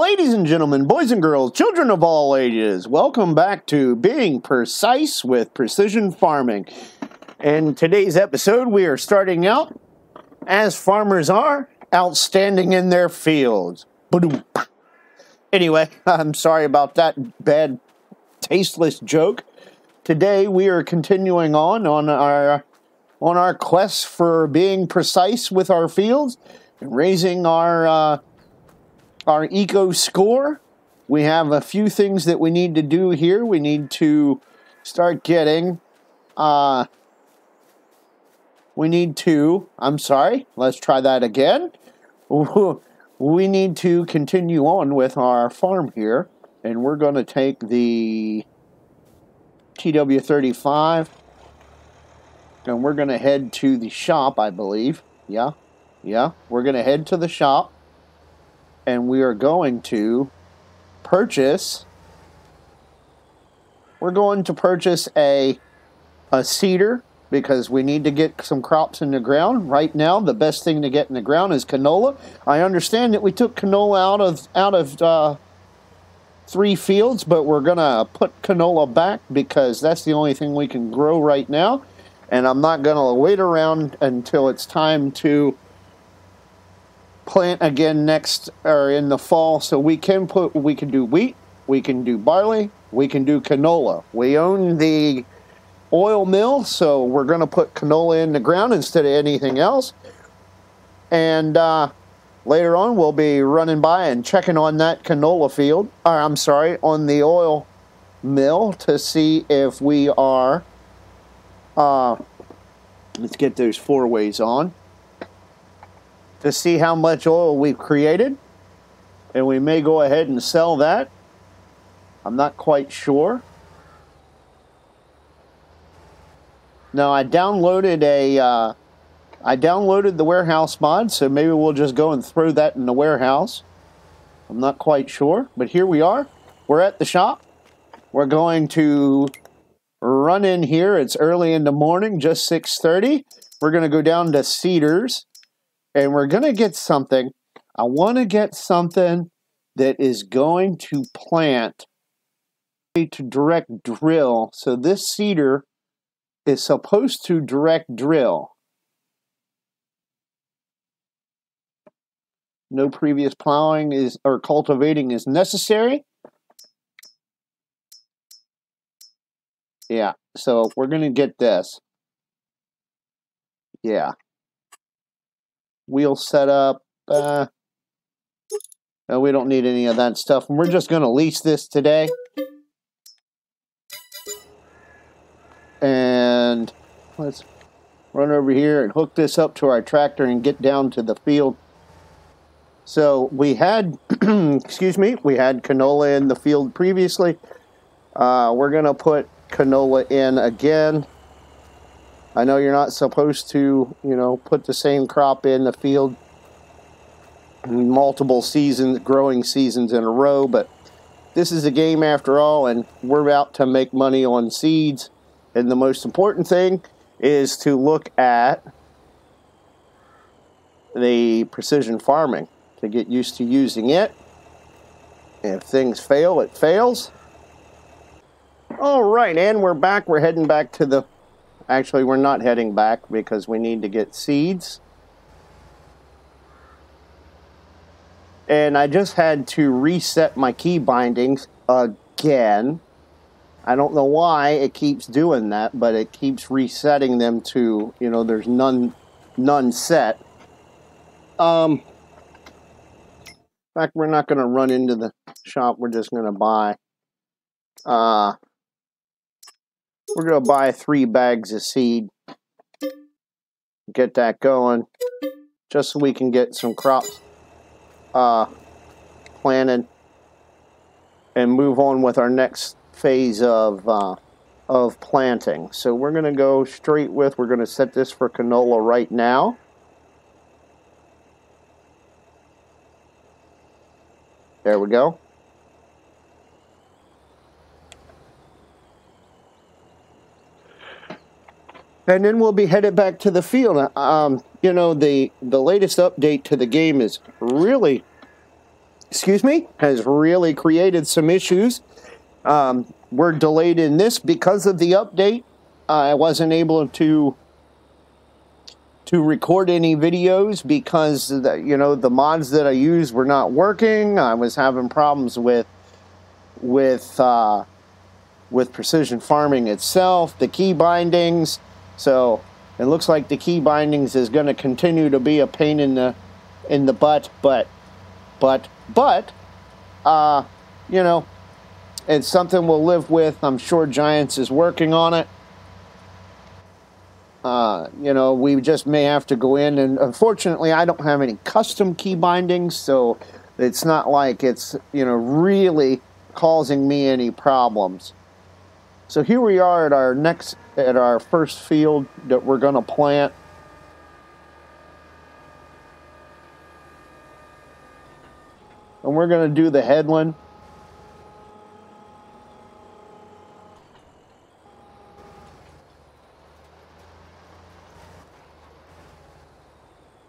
Ladies and gentlemen, boys and girls, children of all ages, welcome back to Being Precise with Precision Farming. In today's episode, we are starting out, as farmers are, outstanding in their fields. Ba-doom. Anyway, I'm sorry about that bad, tasteless joke. Today, we are continuing on our quest for being precise with our fields and raising our eco score. We have a few things that we need to do here. We need to start getting, let's try that again. We need to continue on with our farm here, and we're going to take the TW35, and we're going to head to the shop, I believe. Yeah, we're going to head to the shop. And we are going to purchase, a seeder because we need to get some crops in the ground. Right now, the best thing to get in the ground is canola. I understand that we took canola out of 3 fields, but we're going to put canola back because that's the only thing we can grow right now. And I'm not going to wait around until it's time to plant again next or in the fall. So we can do wheat, we can do barley, we can do canola. We own the oil mill, so we're going to put canola in the ground instead of anything else. And later on we'll be running by and checking on that canola field, on the oil mill, to see if we are let's get those 4-ways on, to see how much oil we've created, and we may go ahead and sell that. I'm not quite sure. Now, I downloaded the warehouse mod, so maybe we'll just go and throw that in the warehouse. I'm not quite sure, but here we are. We're at the shop. We're going to run in here. It's early in the morning, just 6:30. We're going to go down to Cedars. And we're going to get something. I want to get something that is going to plant to direct drill. So this seeder is supposed to direct drill. No previous plowing or cultivating is necessary. Yeah, so we're going to get this. Yeah. Wheel setup. No, we don't need any of that stuff. And we're just going to lease this today. And let's run over here and hook this up to our tractor and get down to the field. So we had, we had canola in the field previously. We're going to put canola in again. I know you're not supposed to, put the same crop in the field multiple growing seasons in a row, but this is a game after all, and we're out to make money on seeds. And the most important thing is to look at the precision farming to get used to using it. If things fail, it fails. All right, and we're back. We're heading back to the... Actually, we're not heading back because we need to get seeds. And I just had to reset my key bindings again. I don't know why it keeps doing that, but it keeps resetting them to, there's none set. In fact, we're not going to run into the shop. We're just going to buy... We're going to buy 3 bags of seed, get that going, just so we can get some crops planted and move on with our next phase of planting. So we're going to go straight with, we're going to set this for canola right now. There we go. And then we'll be headed back to the field. The latest update to the game is really excuse me, has really created some issues. We're delayed in this because of the update. I wasn't able to record any videos because the mods that I used were not working. I was having problems with precision farming itself, the key bindings. So it looks like the key bindings is going to continue to be a pain in the butt, but it's something we'll live with. I'm sure Giants is working on it. We just may have to go in, and unfortunately I don't have any custom key bindings, so it's not like it's, really causing me any problems. So here we are at our first field that we're going to plant. And we're going to do the headland.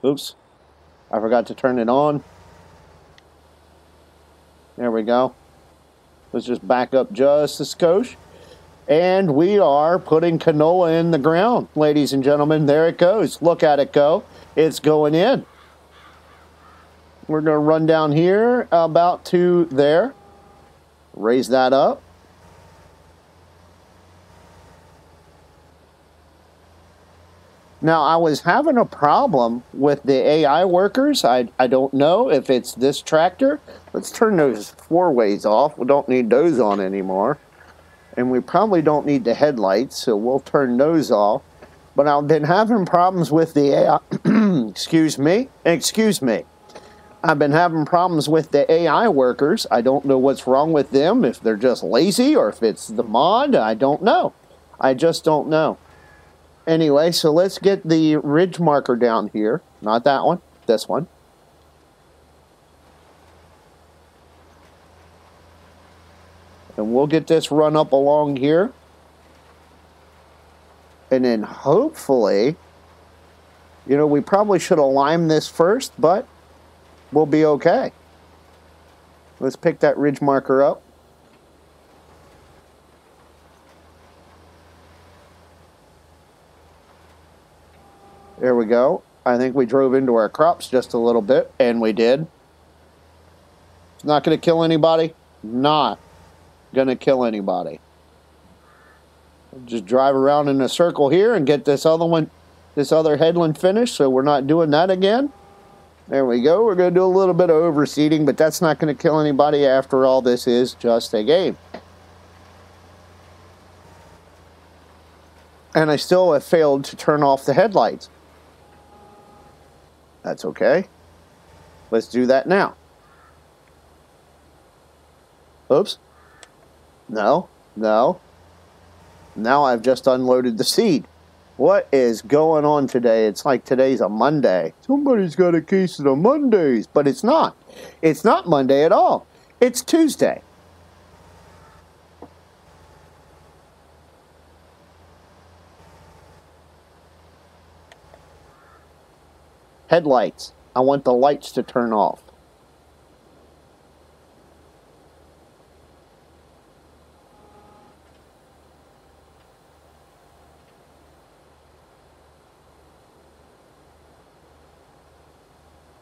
Oops, I forgot to turn it on. There we go. Let's just back up just a skosh. And we are putting canola in the ground, ladies and gentlemen. There it goes. Look at it go. It's going in. We're going to run down here about to there. Raise that up. Now, I was having a problem with the AI workers. I don't know if it's this tractor. Let's turn those four-ways off. We don't need those on anymore. And we probably don't need the headlights, so we'll turn those off. But I've been having problems with the AI. Excuse me. I've been having problems with the AI workers. I don't know what's wrong with them, if they're just lazy or if it's the mod. I don't know. I just don't know. Anyway, so let's get the ridge marker down here. Not that one, this one. And we'll get this run up along here. And then hopefully, we probably should have limed this first, but we'll be okay. Let's pick that ridge marker up. There we go. I think we drove into our crops just a little bit, and we did. It's not going to kill anybody. Not going to kill anybody. Just drive around in a circle here and get this other headland finished, so we're not doing that again. There we go. We're going to do a little bit of overseeding, but that's not going to kill anybody. After all, this is just a game. And I still have failed to turn off the headlights. That's okay. Let's do that now. Oops. No. Now I've just unloaded the seed. What is going on today? It's like today's a Monday. Somebody's got a case of the Mondays, but it's not. It's not Monday at all. It's Tuesday. Headlights. I want the lights to turn off.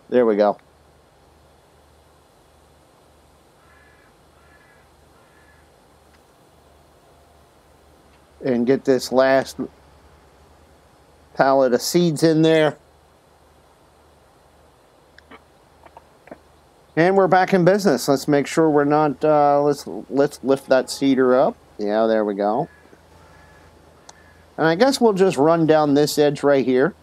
There we go. And get this last pallet of seeds in there. And we're back in business. Let's make sure we're not, let's lift that seeder up. Yeah, there we go. And I guess we'll just run down this edge right here.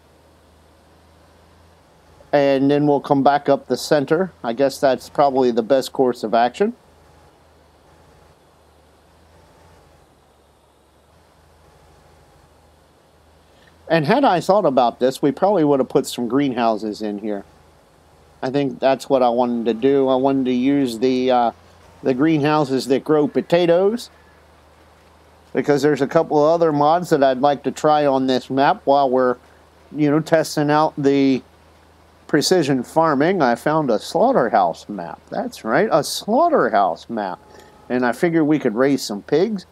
And then we'll come back up the center. I guess that's probably the best course of action. And had I thought about this, we probably would have put some greenhouses in here. I think that's what I wanted to do. I wanted to use the greenhouses that grow potatoes, because there's a couple of other mods that I'd like to try on this map while we're, testing out the precision farming, I found a slaughterhouse map. That's right, a slaughterhouse map. And I figured we could raise some pigs.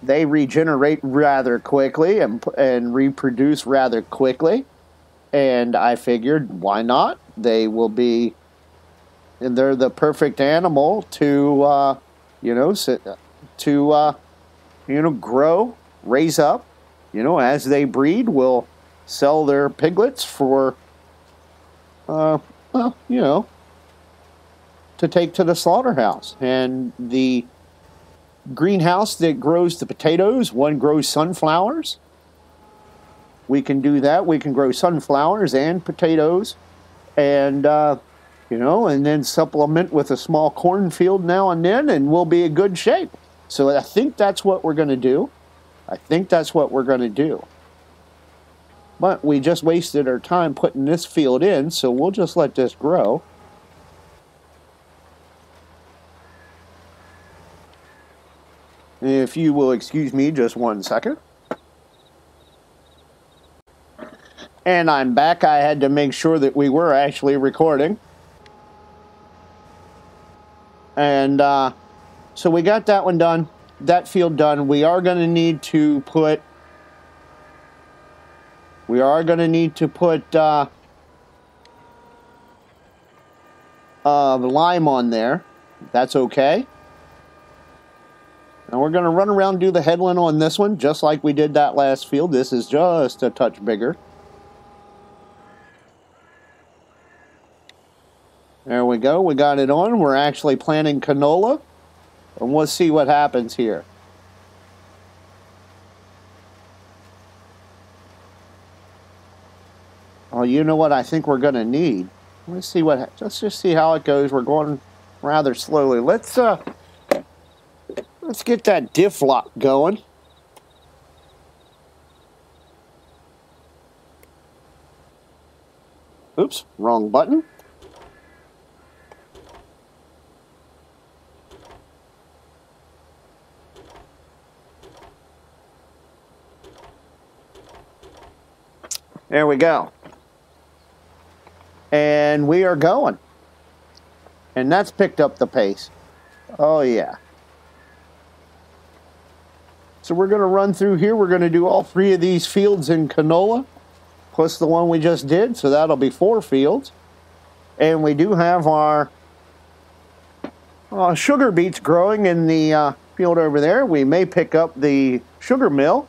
They regenerate rather quickly and reproduce rather quickly. And I figured, why not? They will be, and they're the perfect animal to, grow, raise up. As they breed, we'll sell their piglets for, to take to the slaughterhouse. And the greenhouse that grows the potatoes, one grows sunflowers. We can do that. We can grow sunflowers and potatoes, and and then supplement with a small cornfield now and then, and we'll be in good shape. So I think that's what we're going to do. But we just wasted our time putting this field in, so we'll just let this grow. If you will excuse me just 1 second. And I'm back. I had to make sure that we were actually recording. And so we got that one done, that field done. We are going to need to put lime on there. That's okay. And we're going to run around and do the headland on this one, just like we did that last field. This is just a touch bigger. There we go. We got it on. We're actually planting canola. And we'll see what happens here. Oh, you know what I think we're going to need? Let's just see how it goes. We're going rather slowly. Let's get that diff lock going. Oops, wrong button. There we go. And we are going. And that's picked up the pace. Oh, yeah. So we're going to run through here. We're going to do all 3 of these fields in canola, plus the one we just did. So that'll be 4 fields. And we do have our sugar beets growing in the field over there. We may pick up the sugar mill.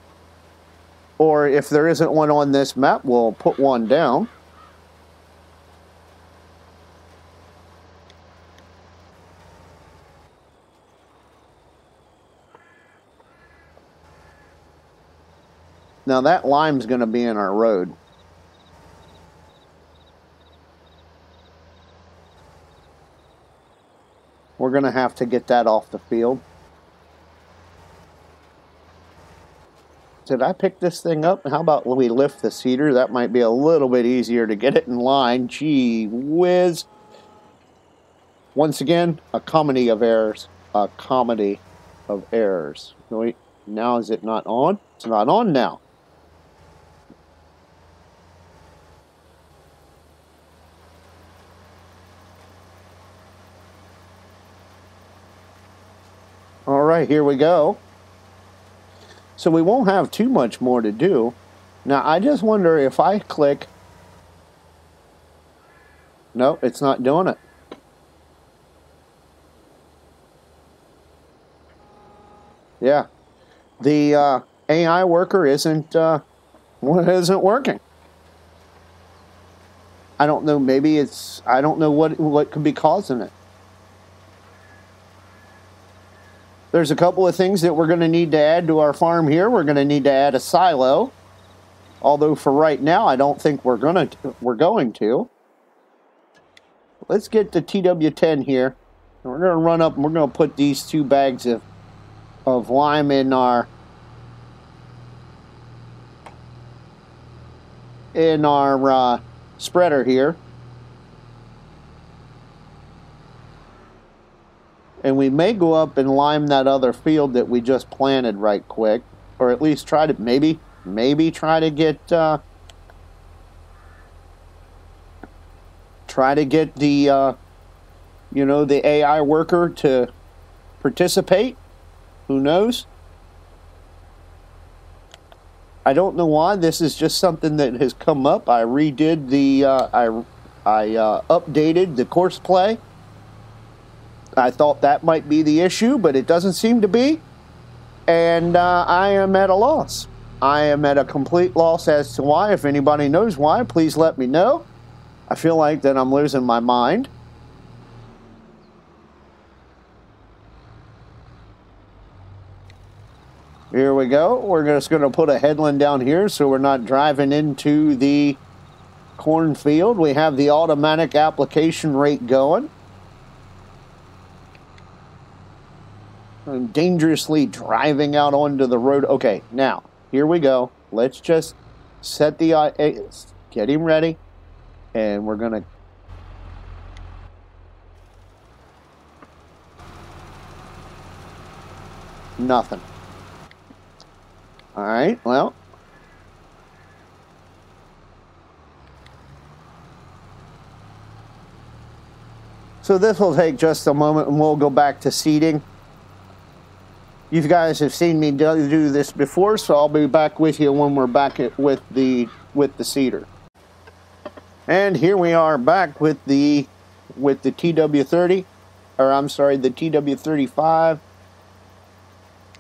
Or if there isn't one on this map, we'll put one down. Now that lime's going to be in our road. We're going to have to get that off the field. Did I pick this thing up? How about we lift the seeder? That might be a little bit easier to get it in line. Gee whiz. Once again, a comedy of errors. A comedy of errors. Wait, now is it not on? It's not on now. All right, here we go. So we won't have too much more to do. Now, I just wonder if I click... Nope, it's not doing it. Yeah. The AI worker isn't working. I don't know, maybe it's... I don't know what could be causing it. There's a couple of things that we're going to need to add to our farm here. We're going to need to add a silo. Although for right now, I don't think we're going to. Let's get the TW10 here. And we're going to run up and we're going to put these 2 bags of lime in our spreader here. And we may go up and lime that other field that we just planted right quick. Or at least try to, maybe try to get try to get the, the AI worker to participate. Who knows? I don't know why. This is just something that has come up. I redid the, I updated the course play. I thought that might be the issue, but it doesn't seem to be. And I am at a loss. I am at a complete loss as to why. If anybody knows why, please let me know. I feel like that I'm losing my mind. Here we go. We're just going to put a headland down here so we're not driving into the cornfield. We have the automatic application rate going. I'm dangerously driving out onto the road. Okay, now, here we go. Let's just set the... get him ready. And we're going to... Nothing. Alright, well. So this will take just a moment and we'll go back to seeding. You guys have seen me do this before, so I'll be back with you when we're back with the seeder. And here we are back with the TW30, or I'm sorry, the TW35,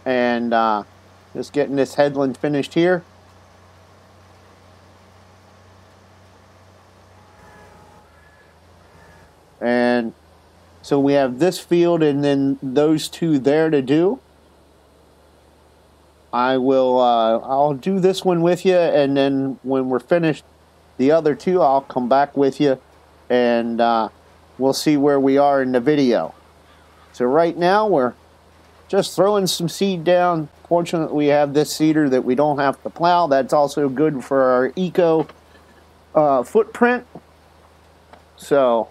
and just getting this headland finished here. And so we have this field and then those two there to do. I'll do this one with you, and then when we're finished the other two, I'll come back with you, and we'll see where we are in the video. So right now, we're just throwing some seed down. Fortunately, we have this seeder that we don't have to plow. That's also good for our eco footprint. So,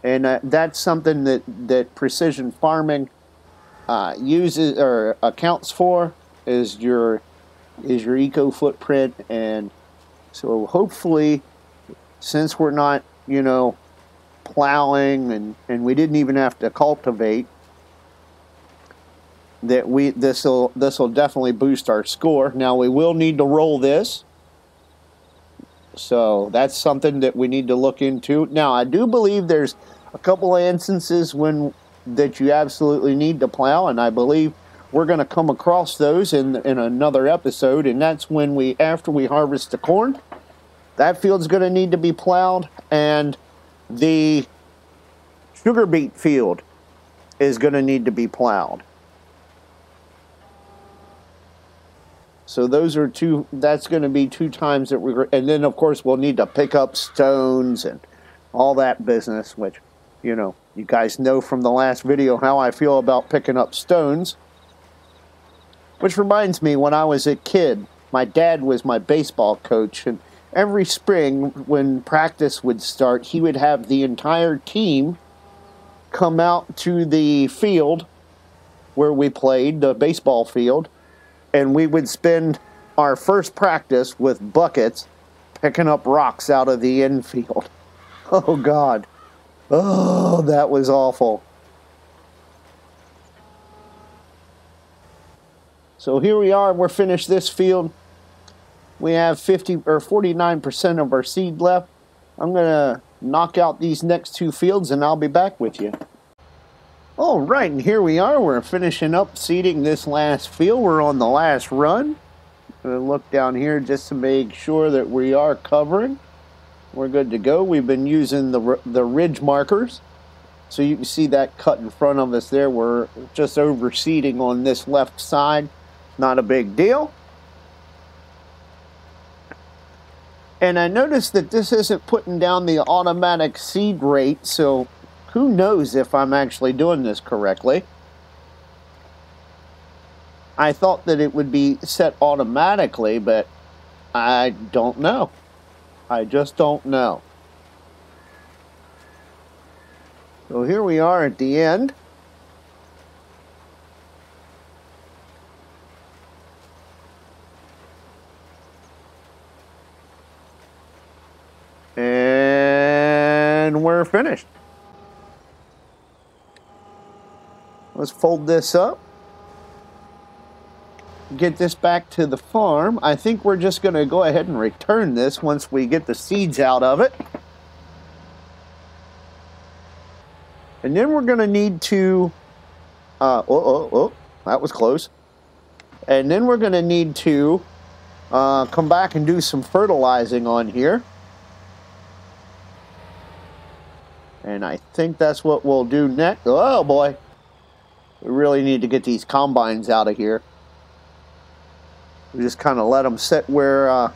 and that's something that precision farming uses or accounts for, is your eco footprint. And so hopefully, since we're not plowing and we didn't even have to cultivate, that this will definitely boost our score. Now we will need to roll this. So that's something that we need to look into. Now, I do believe there's a couple of instances that you absolutely need to plow, and I believe we're going to come across those in another episode, and that's when after we harvest the corn, that field's going to need to be plowed, and the sugar beet field is going to need to be plowed. So those are that's going to be 2 times that and then of course we'll need to pick up stones and all that business, which, you guys know from the last video how I feel about picking up stones. Which reminds me, when I was a kid, my dad was my baseball coach, and every spring when practice would start, he would have the entire team come out to the field where we played, the baseball field, and we would spend our first practice with buckets picking up rocks out of the infield. Oh, God. Oh, that was awful. So here we are. We're finished this field. We have 49% of our seed left. I'm going to knock out these next 2 fields, and I'll be back with you. All right, and here we are. We're finishing up seeding this last field. We're on the last run. I'm going to look down here just to make sure that we are covering. We're good to go. We've been using the ridge markers. So you can see that cut in front of us there. We're just over seeding on this left side. Not a big deal. And I noticed that this isn't putting down the automatic seed rate, so who knows if I'm actually doing this correctly. I thought that it would be set automatically, but I don't know. I just don't know. So here we are at the end. we're finished. Let's fold this up. Get this back to the farm. I think we're just going to go ahead and return this once we get the seeds out of it. And then we're going to need to... that was close. And then we're going to need to come back and do some fertilizing on here. And I think that's what we'll do next. Oh, boy. We really need to get these combines out of here. We just kind of let them sit where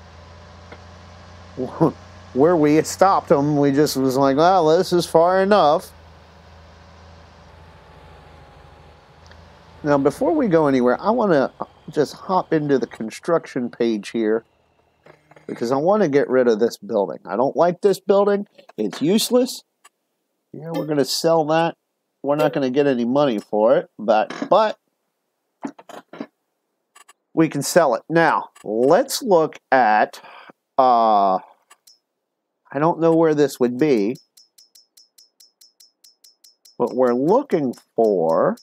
we stopped them. We just was like, well, this is far enough. Now, before we go anywhere, I want to just hop into the construction page here because I want to get rid of this building. I don't like this building. It's useless. Yeah, we're going to sell that. We're not going to get any money for it, but we can sell it. Now, let's look at, I don't know where this would be, but we're looking for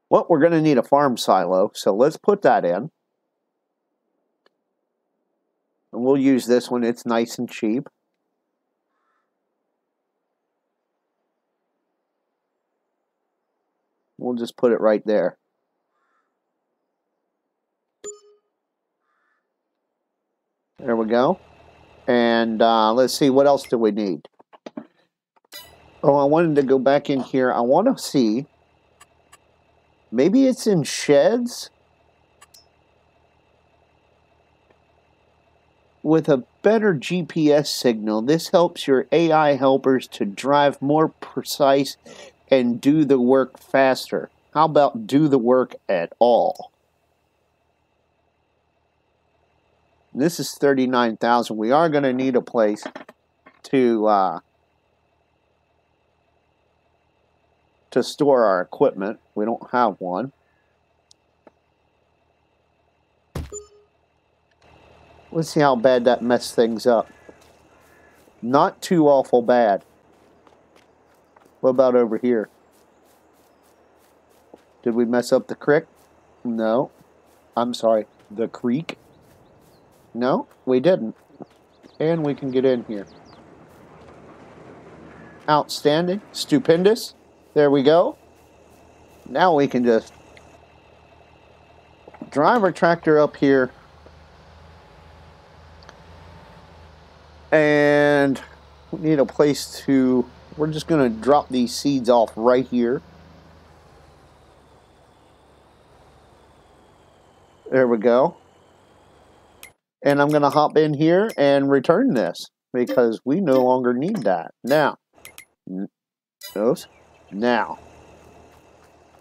well, we're going to need a farm silo, so let's put that in. And we'll use this one. It's nice and cheap. We'll just put it right there. There we go. And let's see, what else do we need? Oh, I wanted to go back in here. I want to see. Maybe it's in sheds? With a better GPS signal, this helps your AI helpers to drive more precise and do the work faster. How about do the work at all? This is 39,000. We are going to need a place to store our equipment. We don't have one. Let's see how bad that messed things up. Not too awful bad. What about over here? Did we mess up the creek? No. I'm sorry, the creek? No, we didn't. And we can get in here. Outstanding. Stupendous. There we go. Now we can just drive our tractor up here. And we need a place to... We're just going to drop these seeds off right here. There we go. And I'm going to hop in here and return this because we no longer need that. Now,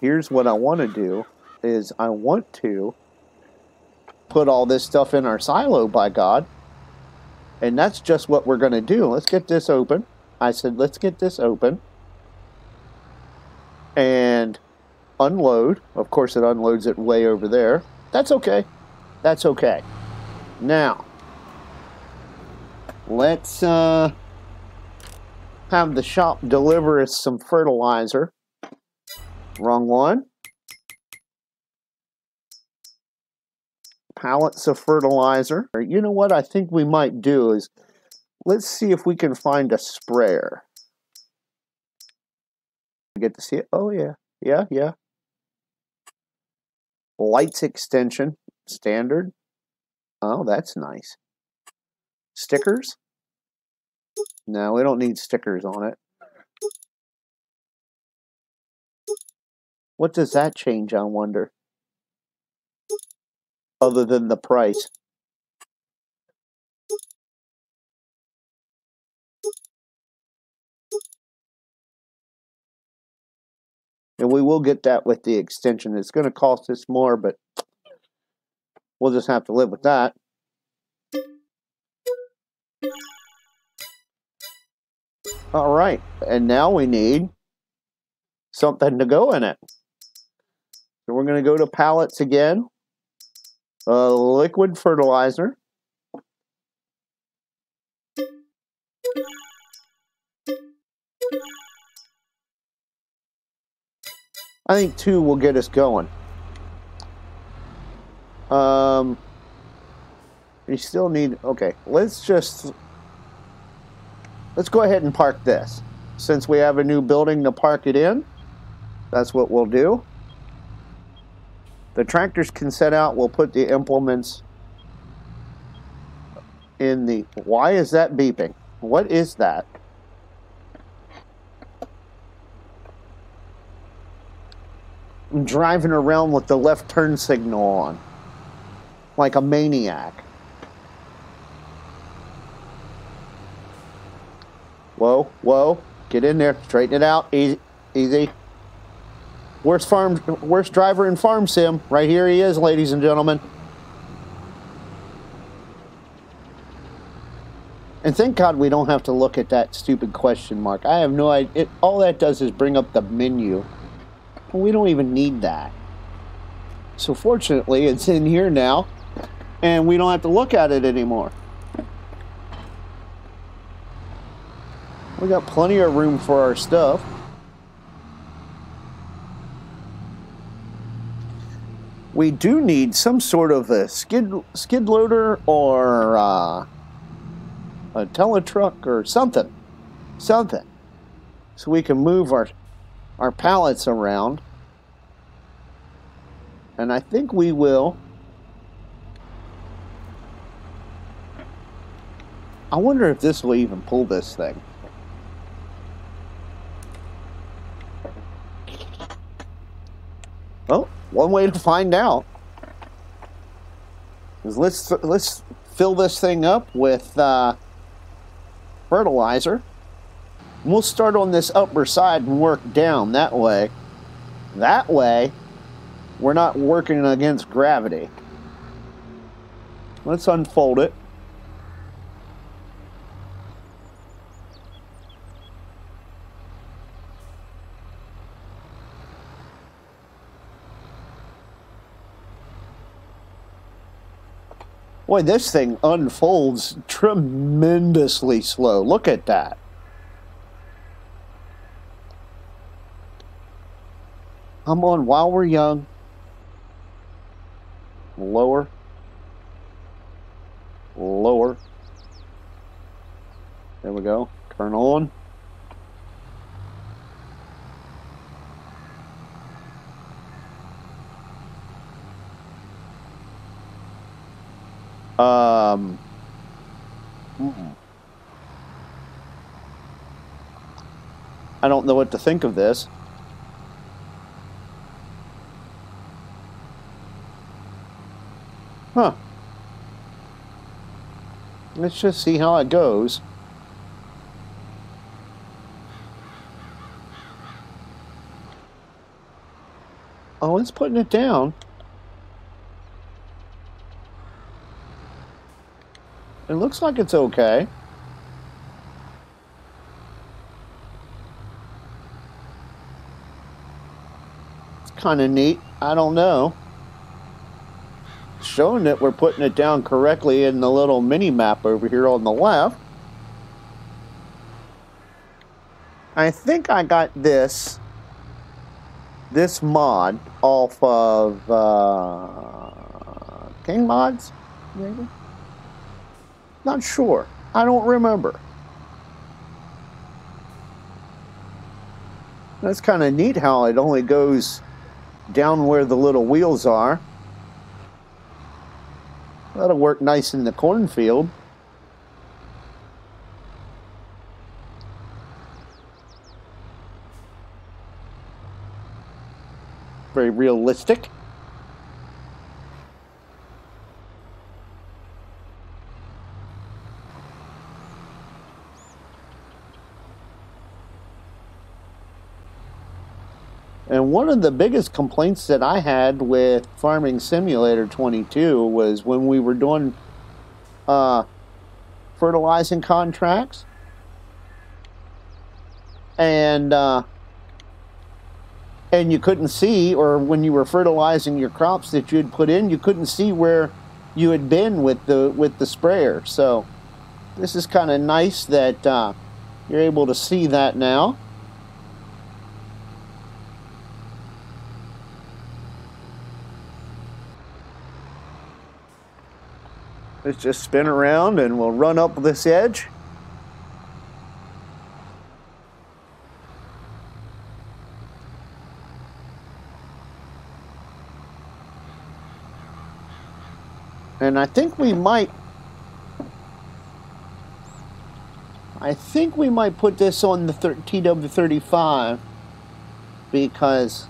here's what I want to do is I want to put all this stuff in our silo, by God. And that's just what we're going to do. Let's get this open. I said, let's get this open. And unload. Of course, it unloads it way over there. That's okay. That's okay. Now, let's have the shop deliver us some fertilizer. Wrong one. Pallets of fertilizer. You know what I think we might do is, let's see if we can find a sprayer. Get to see it? Oh, yeah. Yeah. Lights extension. Standard. Oh, that's nice. Stickers? No, we don't need stickers on it. What does that change, I wonder? Other than the price. And we will get that with the extension. It's going to cost us more, but we'll just have to live with that. All right. And now we need something to go in it. So we're going to go to pallets again. Liquid fertilizer. I think 2 will get us going. We still need, okay, let's go ahead and park this. Since we have a new building to park it in, that's what we'll do. The tractors can set out, we'll put the implements in the, why is that beeping? What is that? I'm driving around with the left turn signal on, like a maniac. Whoa, whoa, get in there, straighten it out, easy, easy. Worst driver in Farm Sim. Right here he is, ladies and gentlemen. And thank God we don't have to look at that stupid question mark. I have no idea. All that does is bring up the menu. We don't even need that. So fortunately, it's in here now, and we don't have to look at it anymore. We got plenty of room for our stuff. We do need some sort of a skid loader or a teletruck or something. So we can move our pallets around. And I think we will. I wonder if this will even pull this thing. Well, one way to find out is let's fill this thing up with fertilizer. And we'll start on this upper side and work down that way. That way, we're not working against gravity. Let's unfold it. Boy, this thing unfolds tremendously slow. Look at that. Come on, while we're young. Lower. Lower. There we go. Turn on. I don't know what to think of this. Huh. Let's just see how it goes. Oh, it's putting it down. It looks like it's okay. It's kind of neat. I don't know. It's showing that we're putting it down correctly in the little mini map over here on the left. I think I got this mod off of King Mods, maybe? Not sure. I don't remember. That's kind of neat how it only goes down where the little wheels are. That'll work nice in the cornfield. Very realistic. And one of the biggest complaints that I had with Farming Simulator 22 was when we were doing fertilizing contracts. And and you couldn't see, or when you were fertilizing your crops that you had put in, you couldn't see where you had been with the sprayer. So this is kind of nice that you're able to see that now. Let's just spin around and we'll run up this edge. And I think we might put this on the TW35 because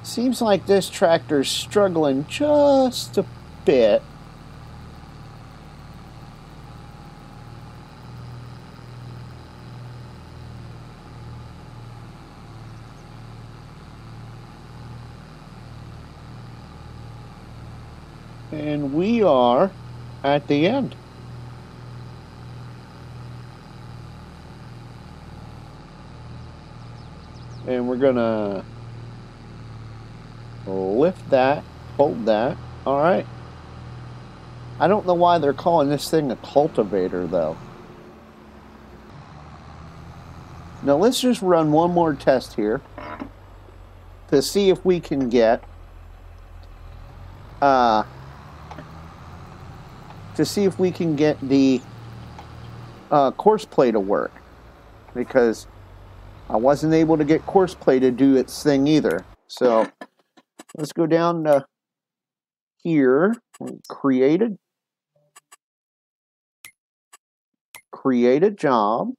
it seems like this tractor's struggling just a bit. And we are at the end. And we're gonna lift that, hold that. All right. I don't know why they're calling this thing a cultivator though. Now let's just run one more test here to see if we can get the course play to work, because I wasn't able to get course play to do its thing either. So let's go down to here, create a job,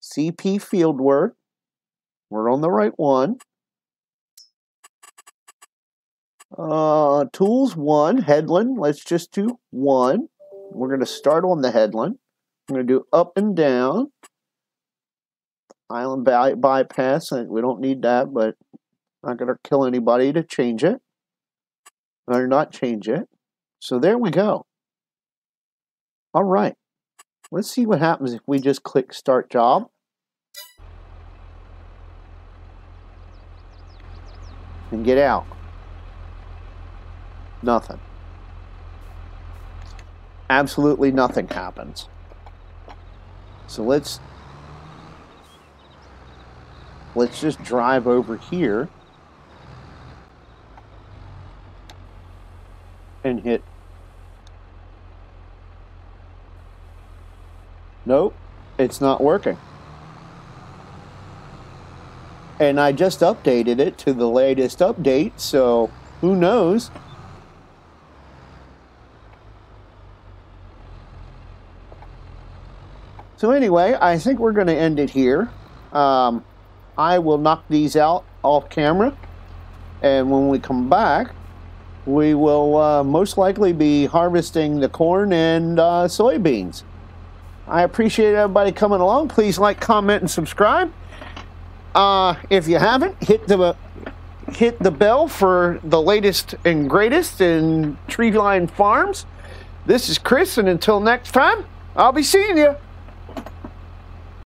CP fieldwork. We're on the right one. Tools 1, headland. Let's just do 1. We're going to start on the headland. I'm going to do up and down. Island bypass. We don't need that, but not going to kill anybody to change it. Or not change it. So there we go. All right. Let's see what happens if we just click Start Job. And get out. Nothing. Absolutely nothing happens. So let's just drive over here and hit. Nope, it's not working. And I just updated it to the latest update, so who knows? So anyway, I think we're going to end it here. I will knock these out off camera, and when we come back, we will most likely be harvesting the corn and soybeans. I appreciate everybody coming along. Please like, comment, and subscribe. If you haven't, hit the bell for the latest and greatest in Treeline Farms. This is Chris, and until next time, I'll be seeing you.